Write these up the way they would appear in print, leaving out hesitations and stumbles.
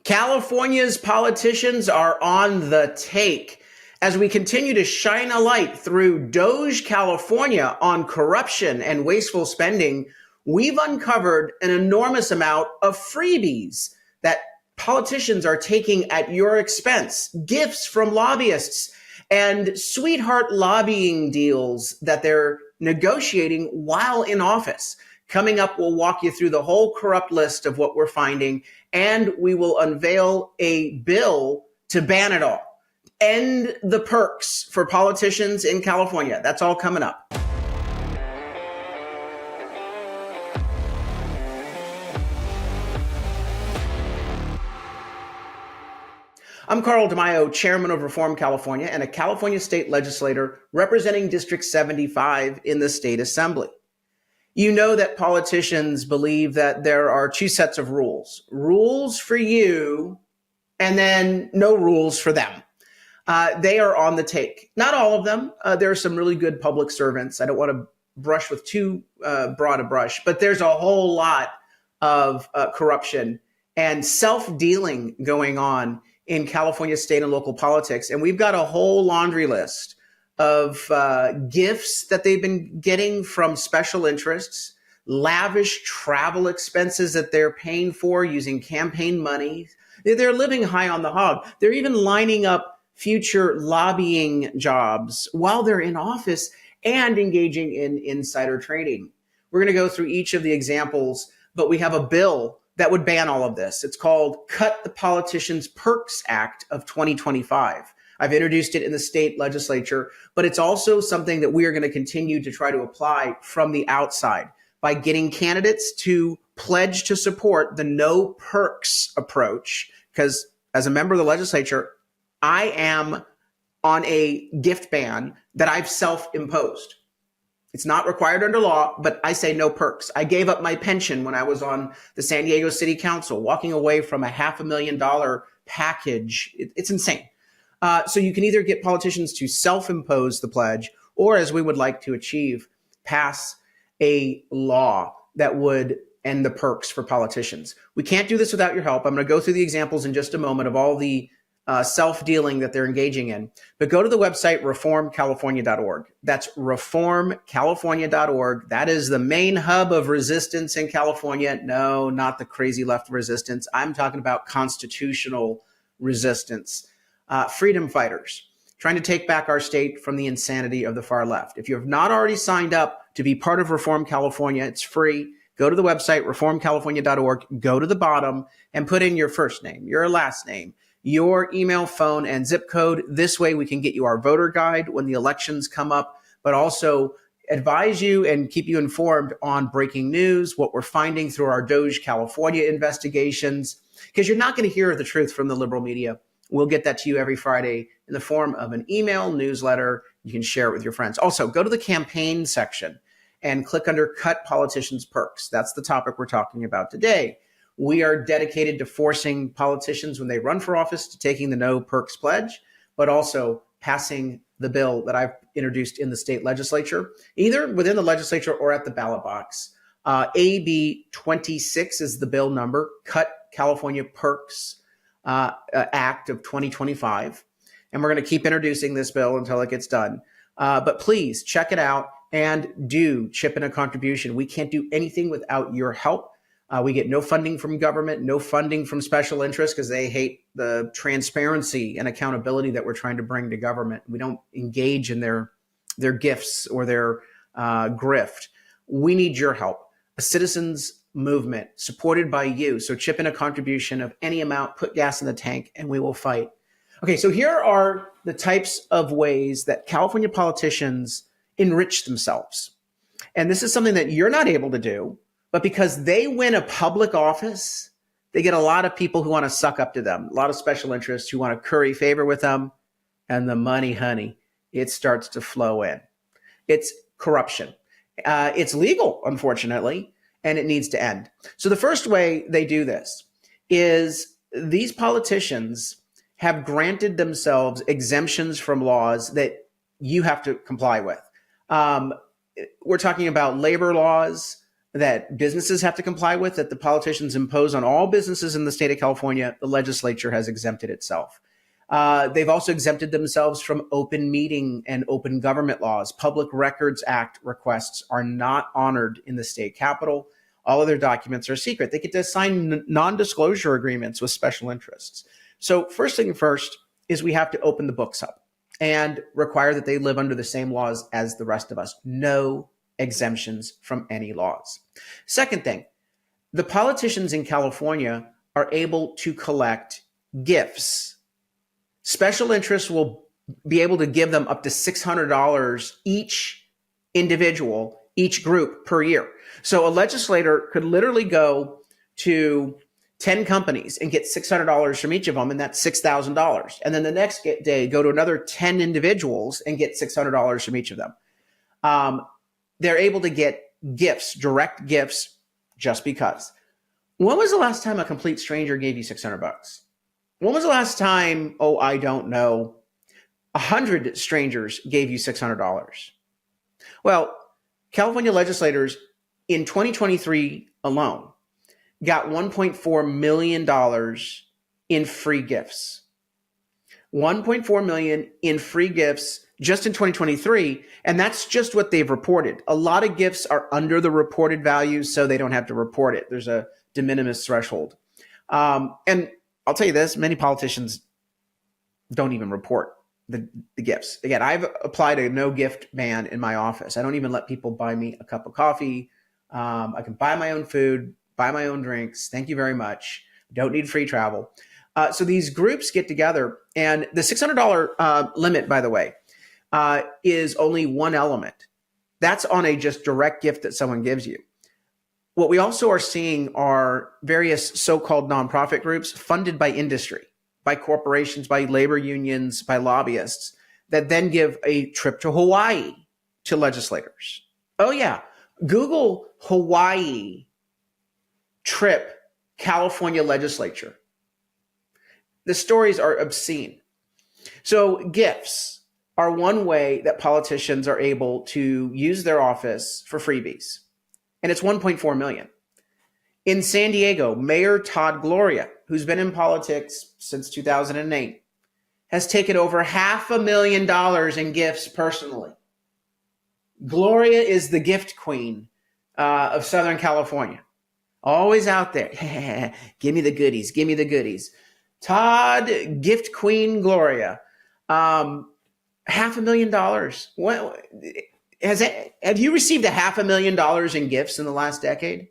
California's politicians are on the take. As we continue to shine a light through DOGE California on corruption and wasteful spending, we've uncovered an enormous amount of freebies that politicians are taking at your expense, gifts from lobbyists, and sweetheart lobbying deals that they're negotiating while in office. Coming up, we'll walk you through the whole corrupt list of what we're finding, and we will unveil a bill to ban it all. End the perks for politicians in California. That's all coming up. I'm Carl DeMaio, chairman of Reform California and a California state legislator representing District 75 in the state assembly. You know that politicians believe that there are two sets of rules. Rules for you and then no rules for them. They are on the take. Not all of them. There are some really good public servants. I don't want to brush with too broad a brush, but there's a whole lot of corruption and self-dealing going on in California state and local politics. And we've got a whole laundry list of gifts that they've been getting from special interests, lavish travel expenses that they're paying for using campaign money. They're living high on the hog. They're even lining up future lobbying jobs while they're in office and engaging in insider trading. We're going to go through each of the examples, but we have a bill that would ban all of this. It's called Cut the Politicians' Perks Act of 2025. I've introduced it in the state legislature, but it's also something that we are going to continue to try to apply from the outside by getting candidates to pledge to support the no perks approach. Because as a member of the legislature, I am on a gift ban that I've self-imposed. It's not required under law, but I say no perks. I gave up my pension when I was on the San Diego City Council, walking away from a $500,000 package. It's insane. So you can either get politicians to self-impose the pledge, or as we would like to achieve, pass a law that would end the perks for politicians. We can't do this without your help. I'm going to go through the examples in just a moment of all the self-dealing that they're engaging in. But go to the website reformcalifornia.org. That's reformcalifornia.org. That is the main hub of resistance in California. No, not the crazy left resistance. I'm talking about constitutional resistance. Freedom fighters trying to take back our state from the insanity of the far left. If you have not already signed up to be part of Reform California, it's free. Go to the website, reformcalifornia.org, go to the bottom and put in your first name, your last name, your email, phone, and zip code. This way we can get you our voter guide when the elections come up, but also advise you and keep you informed on breaking news, what we're finding through our DOGE California investigations, because you're not going to hear the truth from the liberal media. We'll get that to you every Friday in the form of an email newsletter. You can share it with your friends. Also, go to the campaign section and click under Cut Politicians' Perks. That's the topic we're talking about today. We are dedicated to forcing politicians when they run for office to taking the no perks pledge, but also passing the bill that I've introduced in the state legislature, either within the legislature or at the ballot box. AB 26 is the bill number, Cut California Perks Act of 2025. And we're going to keep introducing this bill until it gets done. But please check it out and do chip in a contribution. We can't do anything without your help. We get no funding from government, no funding from special interests because they hate the transparency and accountability that we're trying to bring to government. We don't engage in their gifts or their grift. We need your help. A citizens movement supported by you. So chip in a contribution of any amount, put gas in the tank, and we will fight. Okay, so here are the types of ways that California politicians enrich themselves. And this is something that you're not able to do, but because they win a public office, they get a lot of people who want to suck up to them, a lot of special interests who want to curry favor with them, and the money, honey, it starts to flow in. It's corruption. It's legal, unfortunately, and it needs to end. So the first way they do this is these politicians have granted themselves exemptions from laws that you have to comply with. We're talking about labor laws that businesses have to comply with, that the politicians impose on all businesses in the state of California, the legislature has exempted itself. They've also exempted themselves from open meeting and open government laws. Public Records Act requests are not honored in the state capitol. All of their documents are secret. They get to sign non-disclosure agreements with special interests. So first thing first is we have to open the books up and require that they live under the same laws as the rest of us. No exemptions from any laws. Second thing, the politicians in California are able to collect gifts. Special interests will be able to give them up to $600 each individual, each group per year. So a legislator could literally go to 10 companies and get $600 from each of them, and that's $6,000. And then the next day, go to another 10 individuals and get $600 from each of them. They're able to get gifts, direct gifts, just because. When was the last time a complete stranger gave you $600? When was the last time, I don't know, 100 strangers gave you $600? Well, California legislators in 2023 alone got $1.4 million in free gifts. $1.4 million in free gifts just in 2023, and that's just what they've reported. A lot of gifts are under the reported value, so they don't have to report it. There's a de minimis threshold. And I'll tell you this, many politicians don't even report the gifts. Again, I've applied a no gift ban in my office. I don't even let people buy me a cup of coffee. I can buy my own food, buy my own drinks. Thank you very much. Don't need free travel. So these groups get together, and the $600 limit, by the way, is only one element. That's on a just direct gift that someone gives you. What we also are seeing are various so-called nonprofit groups funded by industry, by corporations, by labor unions, by lobbyists, that then give a trip to Hawaii to legislators. Oh yeah, Google Hawaii trip California legislature. The stories are obscene. So gifts are one way that politicians are able to use their office for freebies. And it's 1.4 million. In San Diego, Mayor Todd Gloria, who's been in politics since 2008, has taken over $500,000 in gifts personally. Gloria is the gift queen of Southern California. Always out there. Give me the goodies. Give me the goodies. Todd, gift queen Gloria. $500,000. What, have you received $500,000 in gifts in the last decade?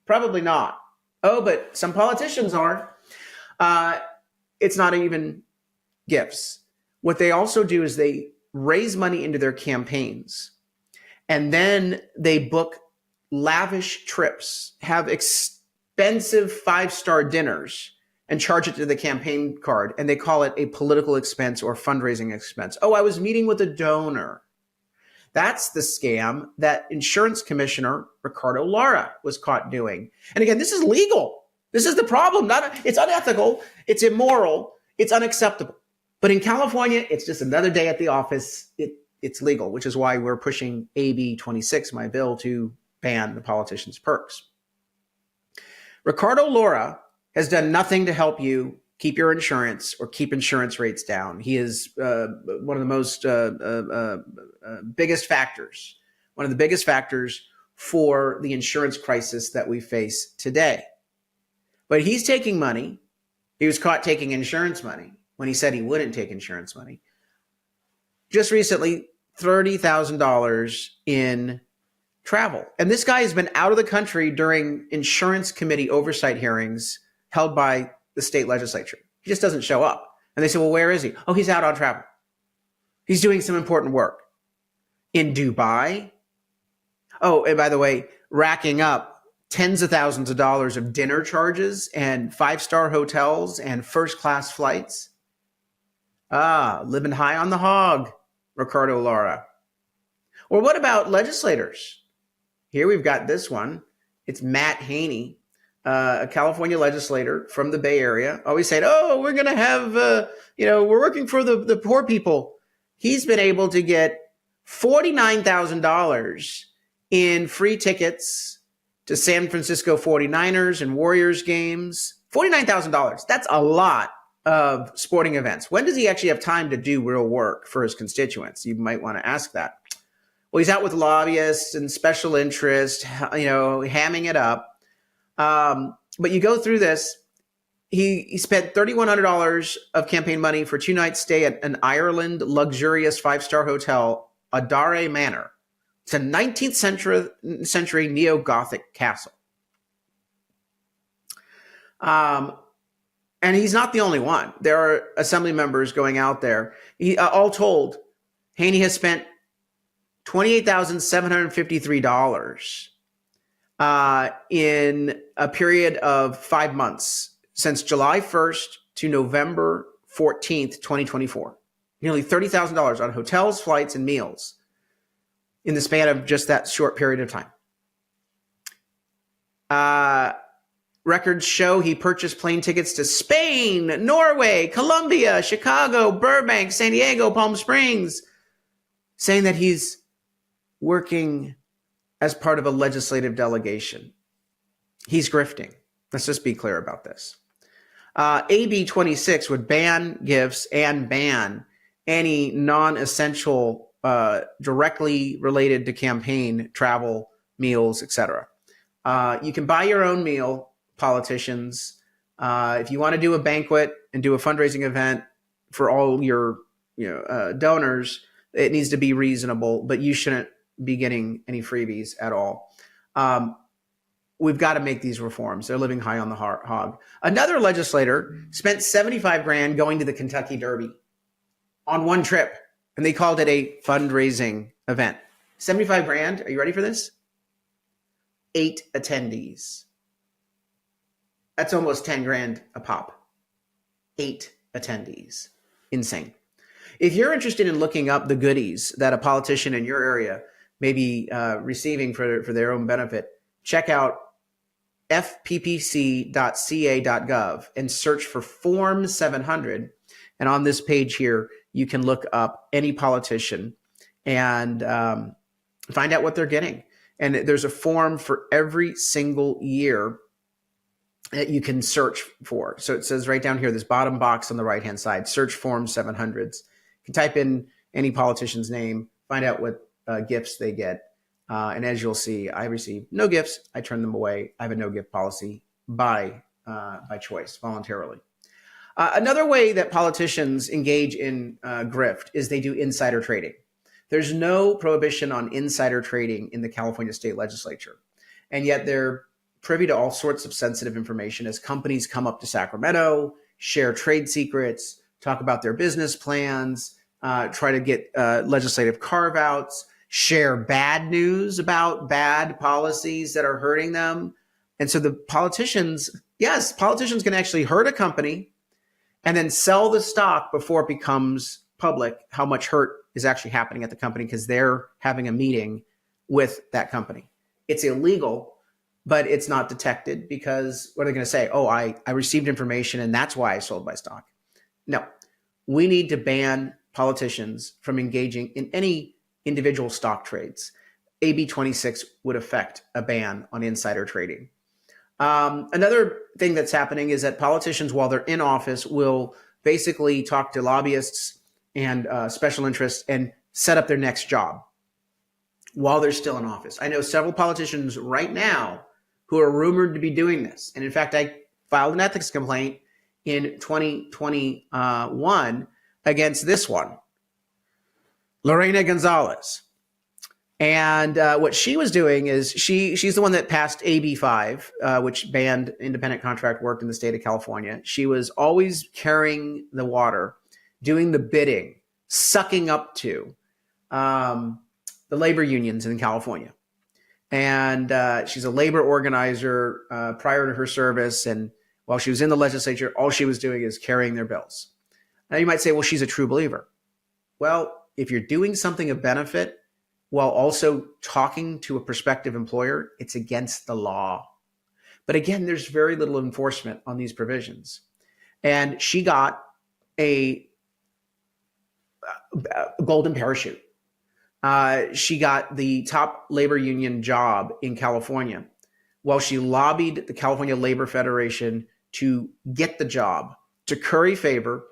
Probably not. Oh, but some politicians are. It's not even gifts. What they also do is they raise money into their campaigns, and then they book lavish trips, have expensive 5-star dinners, and charge it to the campaign card. And they call it a political expense or fundraising expense. Oh, I was meeting with a donor. That's the scam that Insurance Commissioner Ricardo Lara was caught doing. And again, this is legal. This is the problem. It's unethical. It's immoral. It's unacceptable. But in California, it's just another day at the office. It's legal, which is why we're pushing AB 26, my bill, to ban the politicians' perks. Ricardo Lara has done nothing to help you keep your insurance or keep insurance rates down. He is one of the most biggest factors, one of the biggest factors for the insurance crisis that we face today. But he's taking money. He was caught taking insurance money when he said he wouldn't take insurance money. Just recently, $30,000 in travel. And this guy has been out of the country during insurance committee oversight hearings held by the state legislature. He just doesn't show up. And they say, well, where is he? Oh, he's out on travel. He's doing some important work in Dubai. Oh, and by the way, racking up tens of thousands of dollars of dinner charges and 5-star hotels and first-class flights. Living high on the hog, Ricardo Lara. Or what about legislators? Here we've got this one. It's Matt Haney, a California legislator from the Bay Area. Always saying, oh, we're going to have, we're working for the poor people. He's been able to get $49,000 in free tickets to San Francisco 49ers and Warriors games. $49,000. That's a lot of sporting events. When does he actually have time to do real work for his constituents? You might want to ask that. Well, he's out with lobbyists and special interests, hamming it up. But you go through this. He spent $3,100 of campaign money for 2 nights stay at an Ireland luxurious 5-star hotel, Adare Manor. It's a 19th century neo-Gothic castle. And he's not the only one. There are assembly members going out there. All told, Haney has spent $28,753 in a period of 5 months since July 1st to November 14th, 2024. Nearly $30,000 on hotels, flights, and meals in the span of just that short period of time. Records show he purchased plane tickets to Spain, Norway, Colombia, Chicago, Burbank, San Diego, Palm Springs, saying that he's working as part of a legislative delegation. He's grifting. Let's just be clear about this. AB 26 would ban gifts and ban any non-essential directly related to campaign travel, meals, etc. You can buy your own meal, politicians. If you want to do a banquet and do a fundraising event for all your donors, it needs to be reasonable, but you shouldn't be getting any freebies at all. We've got to make these reforms. They're living high on the hog. Another legislator spent $75,000 going to the Kentucky Derby on one trip, and they called it a fundraising event. $75,000. Are you ready for this? 8 attendees. That's almost $10,000 a pop. 8 attendees. Insane. If you're interested in looking up the goodies that a politician in your area may be receiving for their own benefit, check out fppc.ca.gov and search for Form 700. And on this page here, you can look up any politician and find out what they're getting. And there's a form for every single year that you can search for. So it says right down here, this bottom box on the right-hand side, search Form 700s. You can type in any politician's name, find out what gifts they get. And as you'll see, I receive no gifts. I turn them away. I have a no gift policy by choice, voluntarily. Another way that politicians engage in grift is they do insider trading. There's no prohibition on insider trading in the California state legislature. And yet they're privy to all sorts of sensitive information as companies come up to Sacramento, share trade secrets, talk about their business plans, try to get legislative carve-outs, share bad news about bad policies that are hurting them. And so the politicians can actually hurt a company and then sell the stock before it becomes public how much hurt is actually happening at the company because they're having a meeting with that company. It's illegal, but it's not detected because what are they going to say? Oh, I received information and that's why I sold my stock. No, we need to ban politicians from engaging in any individual stock trades. AB 26 would affect a ban on insider trading. Another thing that's happening is that politicians, while they're in office, will basically talk to lobbyists and special interests and set up their next job while they're still in office. I know several politicians right now who are rumored to be doing this. And in fact, I filed an ethics complaint in 2021 against this one, Lorena Gonzalez. And what she was doing is she's the one that passed AB 5, which banned independent contract work in the state of California. She was always carrying the water, doing the bidding, sucking up to the labor unions in California. And she's a labor organizer prior to her service. And while she was in the legislature, all she was doing is carrying their bills. Now you might say, well, she's a true believer. Well, if you're doing something of benefit while also talking to a prospective employer, it's against the law. But again, there's very little enforcement on these provisions. And she got a golden parachute. She got the top labor union job in California. Well, she lobbied the California Labor Federation to get the job, to curry favor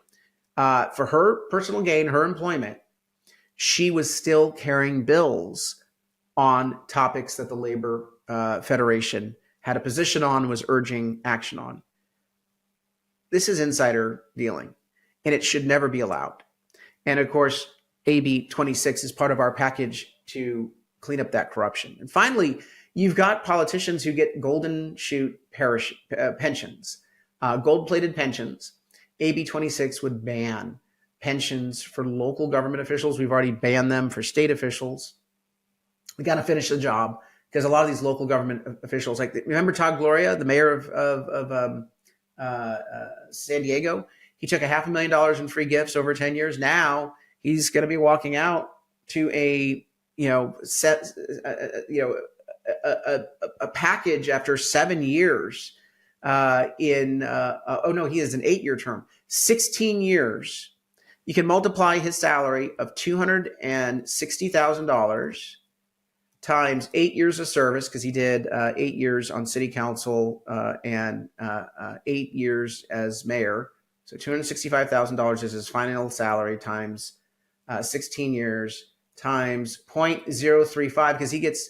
for her personal gain, her employment. She was still carrying bills on topics that the Labor Federation had a position on, was urging action on. This is insider dealing, and it should never be allowed. And of course, AB 26 is part of our package to clean up that corruption. And finally, you've got politicians who get golden chute pensions, gold-plated pensions. AB 26 would ban pensions for local government officials. We've already banned them for state officials. We got to finish the job because a lot of these local government officials, like remember Todd Gloria, the mayor of San Diego? He took $500,000 in free gifts over 10 years. Now he's going to be walking out to a package after 7 years. He has an 8-year term, 16 years. You can multiply his salary of $260,000 times 8 years of service, because he did 8 years on city council and 8 years as mayor. So $265,000 is his final salary times 16 years times 0.035, because he gets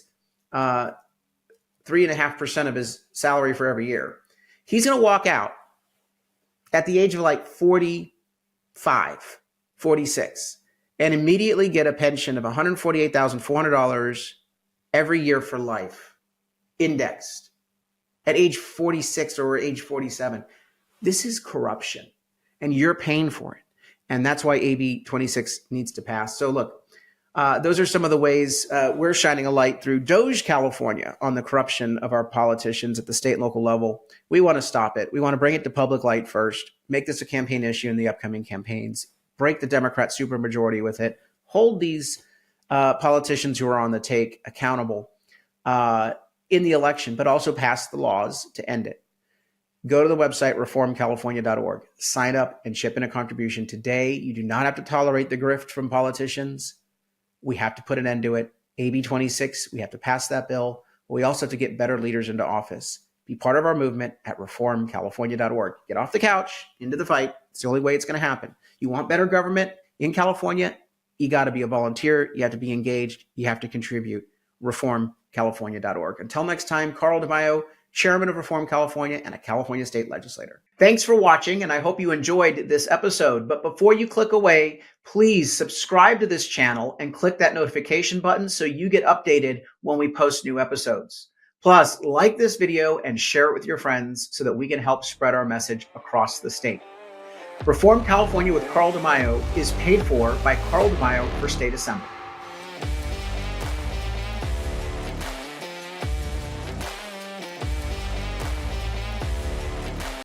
3.5% of his salary for every year. He's going to walk out at the age of like 45, 46, and immediately get a pension of $148,400 every year for life, indexed at age 46 or age 47. This is corruption, and you're paying for it. And that's why AB 26 needs to pass. So look, those are some of the ways we're shining a light through DOGE California on the corruption of our politicians at the state and local level. We want to stop it. We want to bring it to public light first, make this a campaign issue in the upcoming campaigns, break the Democrat supermajority with it, hold these politicians who are on the take accountable in the election, but also pass the laws to end it. Go to the website, reformcalifornia.org. Sign up and chip in a contribution today. You do not have to tolerate the grift from politicians. We have to put an end to it. AB 26, we have to pass that bill. But we also have to get better leaders into office. Be part of our movement at reformcalifornia.org. Get off the couch, into the fight. It's the only way it's going to happen. You want better government in California? You got to be a volunteer. You have to be engaged. You have to contribute. reformcalifornia.org. Until next time, Carl DeMaio, Chairman of Reform California and a California state legislator. Thanks for watching, and I hope you enjoyed this episode. But before you click away, please subscribe to this channel and click that notification button so you get updated when we post new episodes. Plus, like this video and share it with your friends so that we can help spread our message across the state. Reform California with Carl DeMaio is paid for by Carl DeMaio for State Assembly.